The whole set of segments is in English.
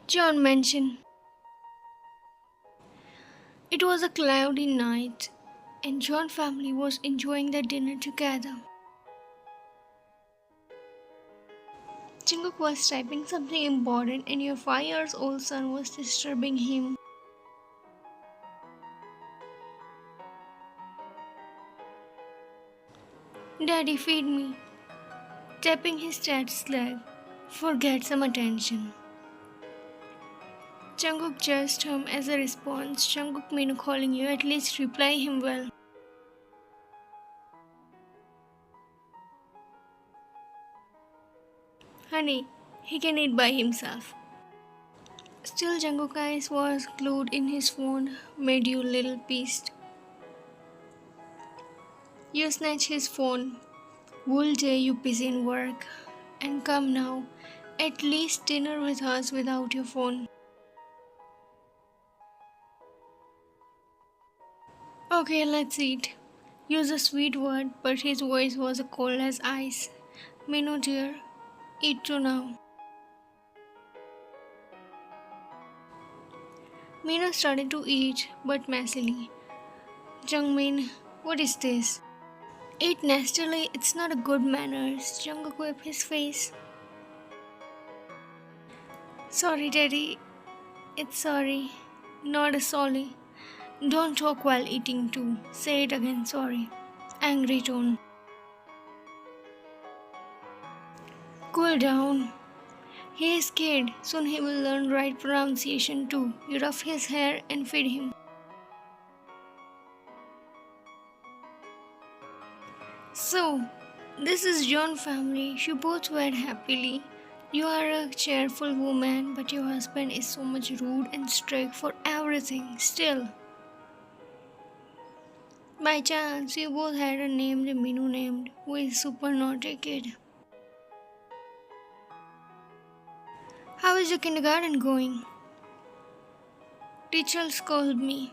John mentioned it was a cloudy night and John's family was enjoying their dinner together. Jungkook was typing something important and your 5 years old son was disturbing him. Daddy, feed me. Tapping his dad's leg. Forget some attention. Jungkook just hummed as a response. Jungkook, Minu calling you, at least reply him well. Honey, he can eat by himself. Still Jungkook's eyes was glued in his phone. Made you little beast. You snatch his phone. Whole day you busy in work. And come now. At least dinner with us without your phone. Okay, let's eat. Use a sweet word, but his voice was cold as ice. Minu dear, eat too now. Minu started to eat, but messily. Jungmin, what is this? Eat nastily, it's not a good manners. Jungkook wiped his face. Sorry, Daddy. It's sorry, not a sorry. Don't talk while eating too. Say it again, sorry. Angry tone. Cool down. He is kid, soon he will learn right pronunciation too. You rough his hair and feed him. So, this is John family. You both wed happily. You are a cheerful woman, but your husband is so much rude and strict for everything. Still, by chance, you both had a named Minu named, who is super naughty kid. How is your kindergarten going? Teacher scolded me.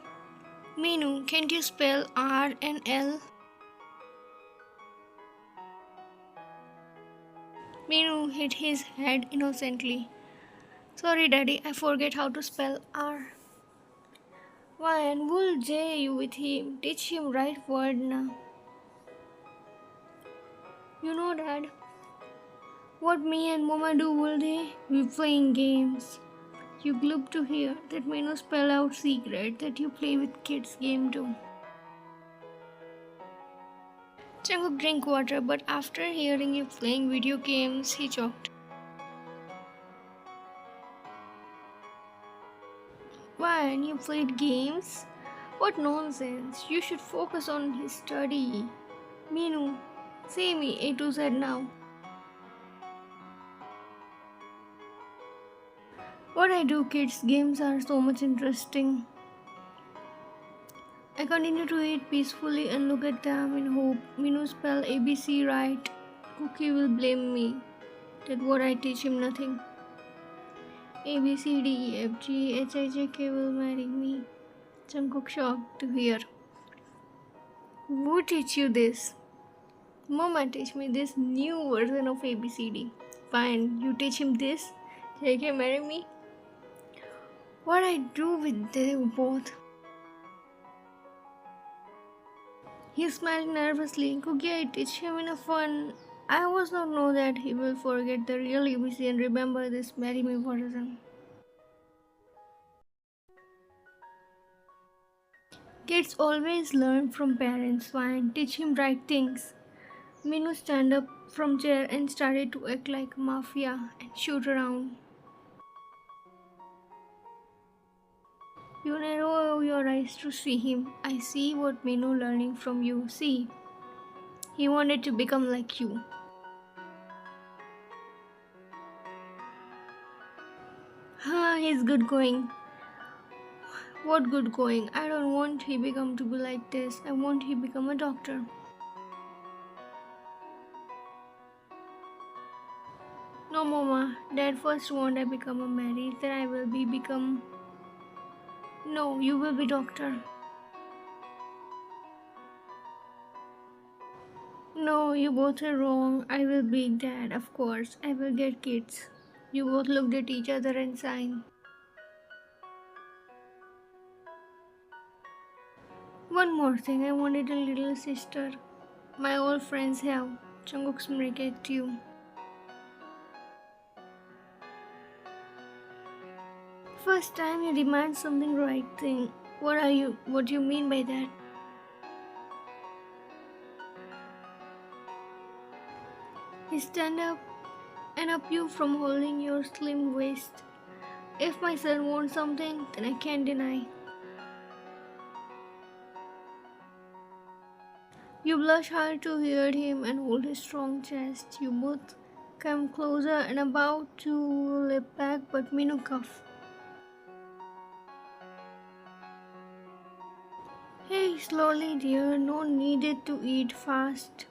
Minu, can't you spell R and L? Minu hit his head innocently. Sorry, Daddy, I forget how to spell R. Why, and we'll J you with him. Teach him right word now. You know, Dad, what me and Mama do all day? We playing games. You gloop to hear that Minu spell out secret that you play with kids game too. Jungkook drink water, but after hearing you playing video games, he choked. Why, and you played games? What nonsense! You should focus on his study. Minu, say me A to Z now. What I do, kids, games are so much interesting. I continue to eat peacefully and look at them in hope. Minu spell ABC right. Cookie will blame me that what I teach him nothing. A B C D E F G H I J K will marry me. Jungkook shocked to hear. Who teach you this? Mama teach me this new version of ABCD. Fine, you teach him this. JK marry me. What I do with them both? He smiled nervously. Cookie, I teach him in a fun. I was not know that he will forget the real ABC and remember this marry me version. Kids always learn from parents. Fine, teach him right things. Minu stand up from chair and started to act like Mafia and shoot around. You narrow your eyes to see him. I see what Minu learning from you. See, he wanted to become like you. He's good going. What good going? I don't want he become to be like this. I want he become a doctor. No, Mama. Dad first want I become a married, then I will become. No, you will be doctor. No, you both are wrong. I will be dad, of course. I will get kids. You both looked at each other and signed. One more thing, I wanted a little sister. My old friends have. Jungkook's married to you. First time you demand something right thing. What are you? What do you mean by that? He stand up and up you from holding your slim waist. If my son wants something, then I can't deny. You blush hard to hear him and hold his strong chest. You both come closer and about to lip back, but Minu cuff. Hey, slowly, dear. No needed to eat fast.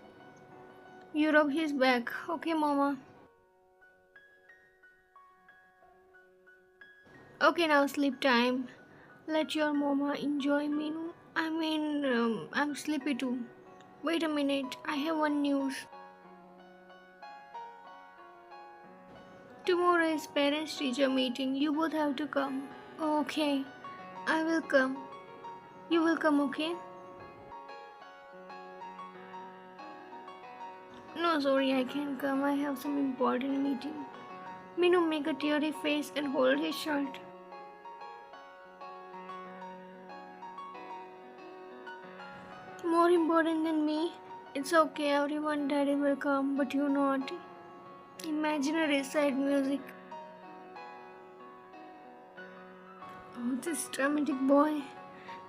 You rub his back. Okay, mama. Okay, now sleep time. Let your mama enjoy Minu. I'm sleepy too. Wait a minute. I have one news. Tomorrow is parents teacher meeting. You both have to come. Okay, I will come. You will come, okay? No, sorry, I can't come. I have some important meeting. Minu make a teary face and hold his shirt. More important than me? It's okay, everyone daddy will come, but you not. Imaginary side music. Oh, this dramatic boy.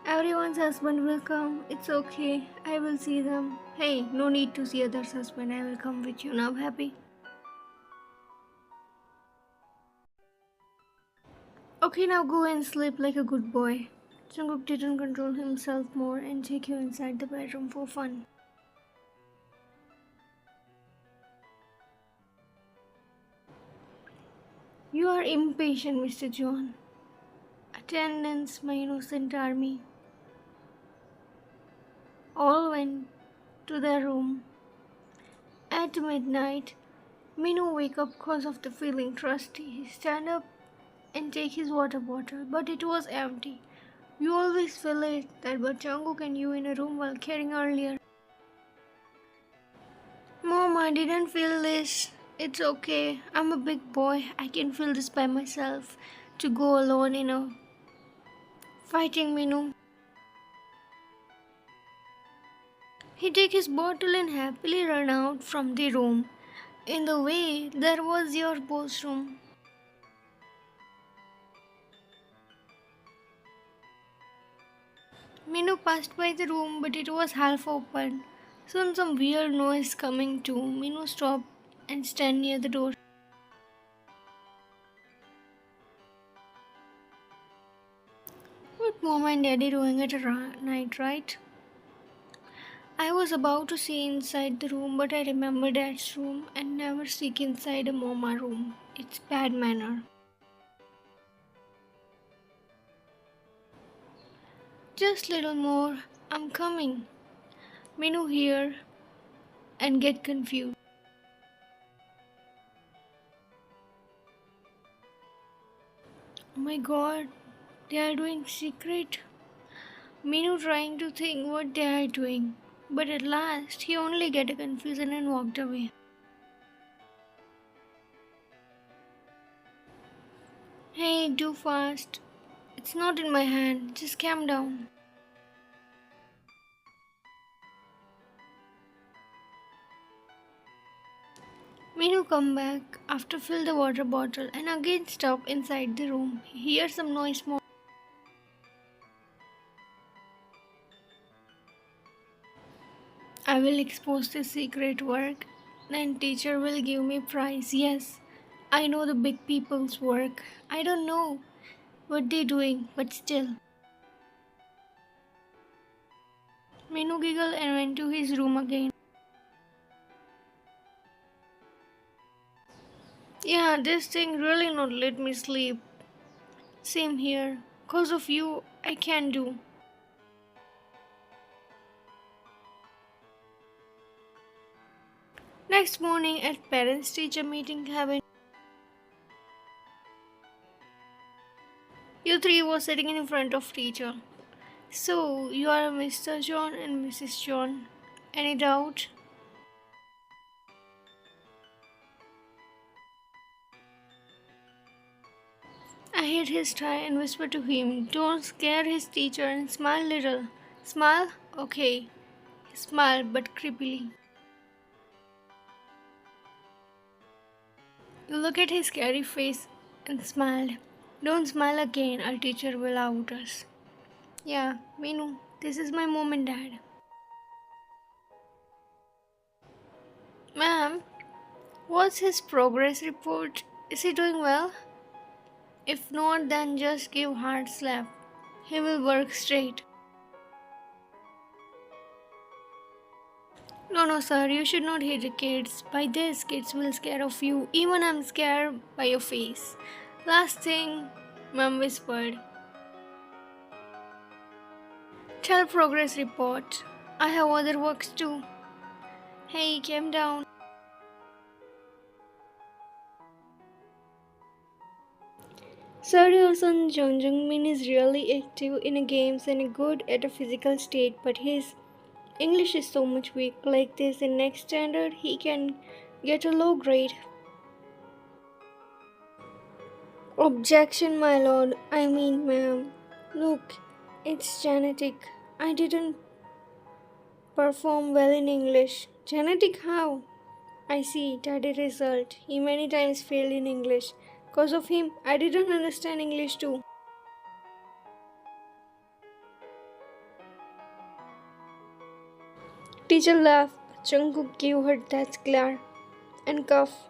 Everyone's husband will come. It's okay. I will see them. Hey, no need to see others' husband. I will come with you. Now happy? Okay, now go and sleep like a good boy. Jungkook didn't control himself more and take you inside the bedroom for fun. You are impatient, Mr. John. Attendance, my innocent army. All went to their room. At midnight, Minu wake up cause of the feeling thirsty. He stand up and take his water bottle, but it was empty. You always feel it that but Jungkook and you in a room while caring earlier. Mom, I didn't feel this. It's okay. I'm a big boy. I can feel this by myself. To go alone in a fighting Minu. He take his bottle and happily run out from the room. In the way, there was your boss room. Minu passed by the room, but it was half open. Soon some weird noise coming too. Minu stopped and stand near the door. What mom and daddy doing at night, right? I was about to see inside the room, but I remember dad's room and never sneak inside a mama room. It's bad manner. Just little more. I'm coming. Minu here and get confused. Oh my god, they are doing secret. Minu trying to think what they are doing. But at last, he only get a confusion and walked away. Hey, do fast. It's not in my hand. Just calm down. Minu come back after fill the water bottle and again stop inside the room. He hears some noise more. I will expose the secret work. Then teacher will give me prize. Yes, I know the big people's work. I don't know what they doing, but still. Minu giggled and went to his room again. Yeah, this thing really not let me sleep. Same here. Cause of you, I can do. Next morning at parents teacher meeting cabin, you three were sitting in front of teacher. So you are Mr. John and Mrs. John. Any doubt? I hit his tie and whispered to him, don't scare his teacher and smile little. Smile? Okay. He smiled but creepily. You look at his scary face and smiled. Don't smile again, our teacher will out us. Yeah, Minu, this is my mom and dad. Ma'am, what's his progress report? Is he doing well? If not, then just give hard slap. He will work straight. No, no, sir, you should not hit the kids. By this, kids will scare of you. Even I'm scared by your face. Last thing, Mom whispered. Tell progress report. I have other works too. Hey, calm down. Sir, your son Jung Min is really active in games and good at a physical state, but his English is so much weak. Like this in next standard, he can get a low grade. Objection, my lord. I mean, ma'am. Look, it's genetic. I didn't perform well in English. Genetic how? I see, daddy result. He many times failed in English. Cause of him, I didn't understand English too. Teacher laughed. Jungkook gave her that glare and cough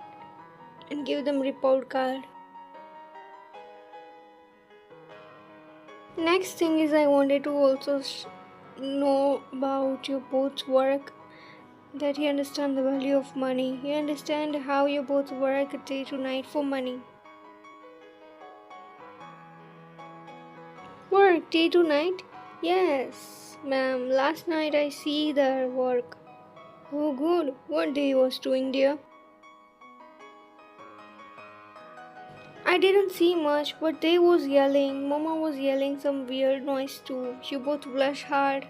and gave them report card. Next thing is I wanted to also know about your both work, that you understand the value of money. You understand how you both work day to night for money. Work day to night? Yes, ma'am. Last night I see their work. Oh good. What they was doing dear? I didn't see much, but they was yelling. Mama was yelling some weird noise too. You both blushed hard.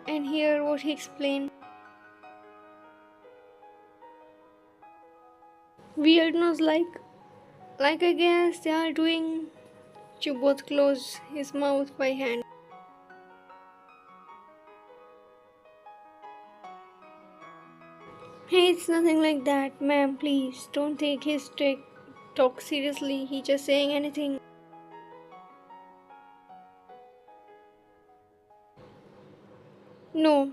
And hear what he explained. Weird noise like I guess they are doing. You both closed his mouth by hand. Hey, it's nothing like that, ma'am. Please don't take his talk seriously. He just saying anything. No,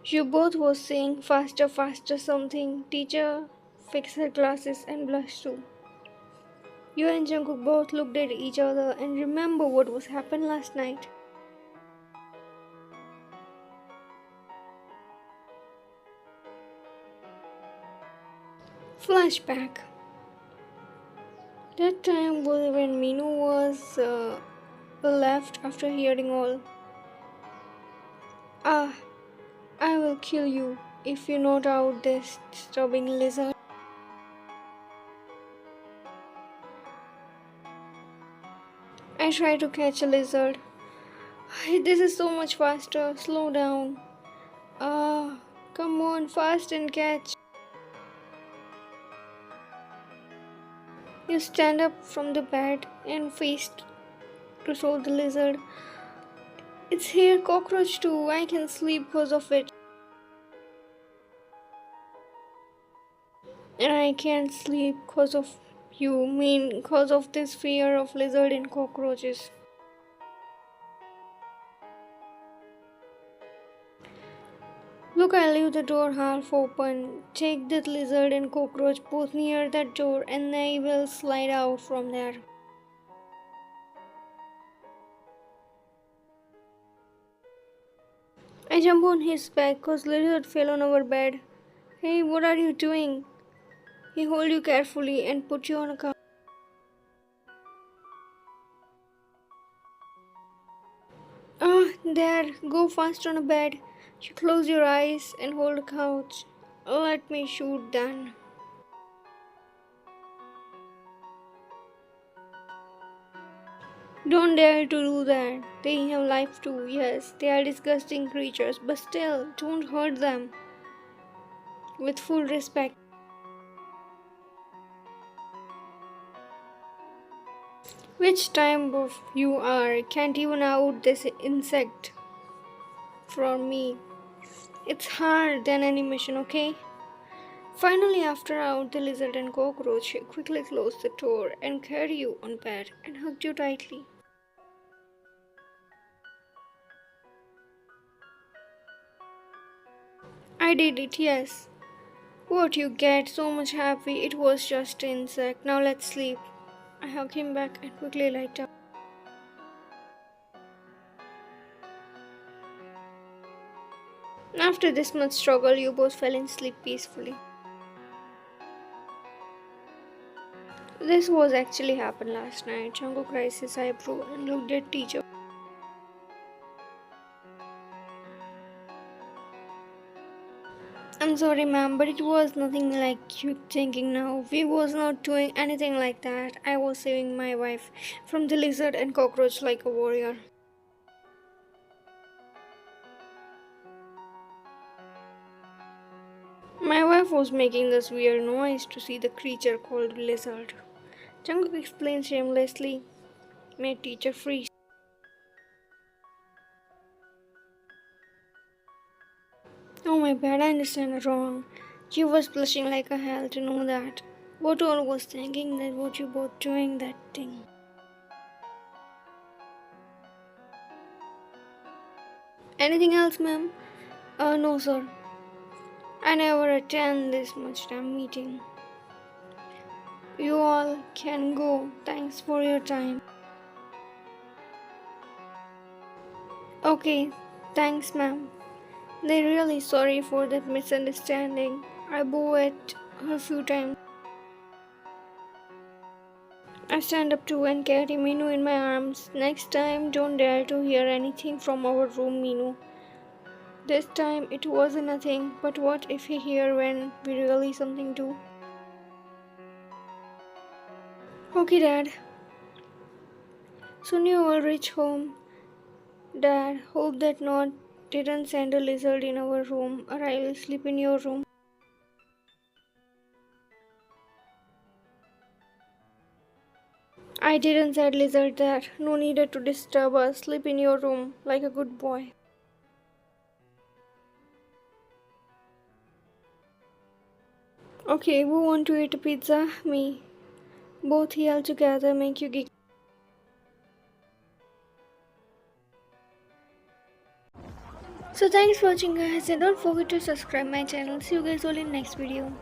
you both was saying faster, faster something. Teacher fixed her glasses and blushed too. You and Jungkook both looked at each other and remember what was happened last night. Flashback. That time was when Minu was left after hearing all. Ah, I will kill you if you not out this disturbing lizard. I try to catch a lizard. This is so much faster. Slow down. Ah, come on, fast and catch. You stand up from the bed and face to show the lizard. It's here, cockroach too. I can sleep because of it. And I can't sleep because of you. Mean because of this fear of lizard and cockroaches. Look, I leave the door half open. Take the lizard and cockroach both near that door and they will slide out from there. I jump on his back cause lizard fell on our bed. Hey, what are you doing? He hold you carefully and put you on a couch. Ah, there, go fast on a bed. You close your eyes and hold a couch. Let me shoot then. Don't dare to do that. They have life too, yes. They are disgusting creatures, but still, don't hurt them. With full respect. Which time of you are? Can't even out this insect from me. It's hard than animation, okay? Finally, after out the lizard and cockroach, she quickly closed the door and carried you on bed and hugged you tightly. I did it, yes. What you get so much happy, it was just an insect. Now let's sleep. I hugged him back and quickly light up. After this much struggle, you both fell in sleep peacefully. This was actually happened last night. Jungkook raised his eyebrow and looked at teacher. I'm sorry ma'am, but it was nothing like you thinking now. We was not doing anything like that. I was saving my wife from the lizard and cockroach like a warrior. My wife was making this weird noise to see the creature called lizard. Jungkook explained shamelessly, made teacher freeze. Oh my bad, I understand wrong. You was blushing like a hell to know that. What all was thinking that what you both doing that thing. Anything else, ma'am? No, sir. I never attend this much time meeting. You all can go. Thanks for your time. Okay, thanks, ma'am. They're really sorry for that misunderstanding. I bowed her a few times. I stand up too and carry Minu in my arms. Next time, don't dare to hear anything from our room, Minu. This time, it wasn't nothing, but what if he hear when we really something do? Okay, Dad. Soon you will reach home. Dad, hope that not didn't send a lizard in our room, or I will sleep in your room. I didn't said lizard that. No needed to disturb us. Sleep in your room like a good boy. Okay, who want to eat a pizza? Me. Both here together make you giggle. So thanks for watching guys and don't forget to subscribe my channel. See you guys all in next video.